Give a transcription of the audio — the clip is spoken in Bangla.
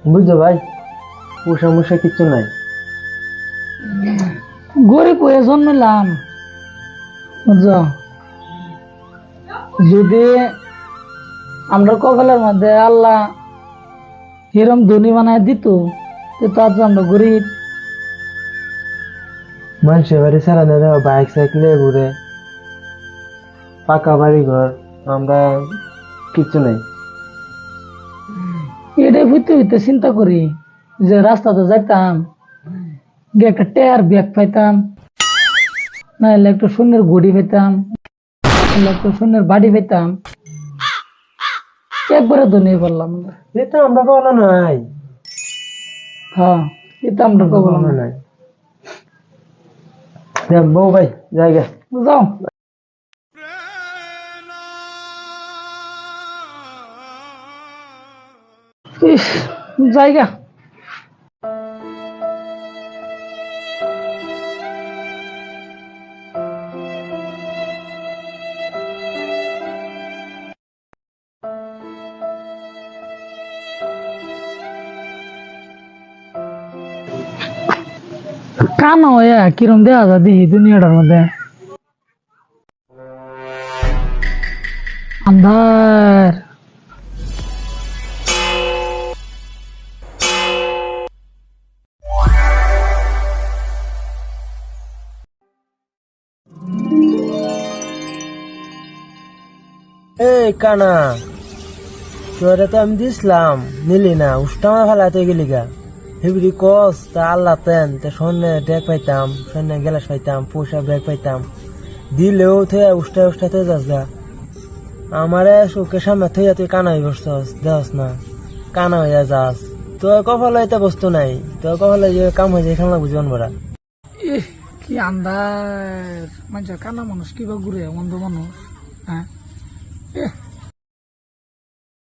বুঝছো ভাই, পোষা মোষা কিচ্ছু নাই। গরিব হয়ে জন্মেলাম, বুঝছো? যদি আমরা কপালের মধ্যে আল্লাহ হিরম ধনী বানায় দিত, তো আজ আমরা গরিব। মানুষের বাড়ি চালানো দেওয়া, বাইক সাইকেলে ঘুরে, পাকা বাড়ি ঘর, আমরা কিচ্ছু নাই। এটাই হইতে হইতে চিন্তা করি যে রাস্তাতে যাইতাম, গিয়ে একটা টায়ার ব্যাগ পাইতাম, নাহলে একটা শূন্যের ঘড়ি পেতাম, নাহলে একটা শূন্যের বাড়ি পেতাম, একবারে ধনী বললাম। এটা আমরা বলা নাই। হ্যাঁ, এটা আমরা আমরা কবল বলা না। নাই। দেখ বউ ভাই, জায়গা। যাও। ইস, জায়গা। কানা হইয়া কিরম দেখা যায় দেখি দুনিয়াটার মধ্যে। আন্ধার। এই কানা, তোরে তো আমি দিছিলাম, নিলি না, উষ্টামা ফেলাতে গেলি গা। হিবড়ি কস তা আল্লাহ তেন তে সন্নে ডেক পাইতাম, সন্নে গেলাস পাইতাম, পোষা ব্যাগ পাইতাম, দিলেও থে উষ্টা উষ্টা থে যাস গা। আমারে চোখের সামনে থইয়া তুই কানা হয়ে বসছস, দেহস না, কানা হইয়া যাস। তোর কপালে এটা বস্তু নাই, তোর কপালে যে কাম হয়ে যায় খান বুঝবান বড়া। ইহ, কি আন্ধার। মানুষের কানা মানুষ কিবা ঘুরে অন্ধ মানুষ। হ্যাঁ,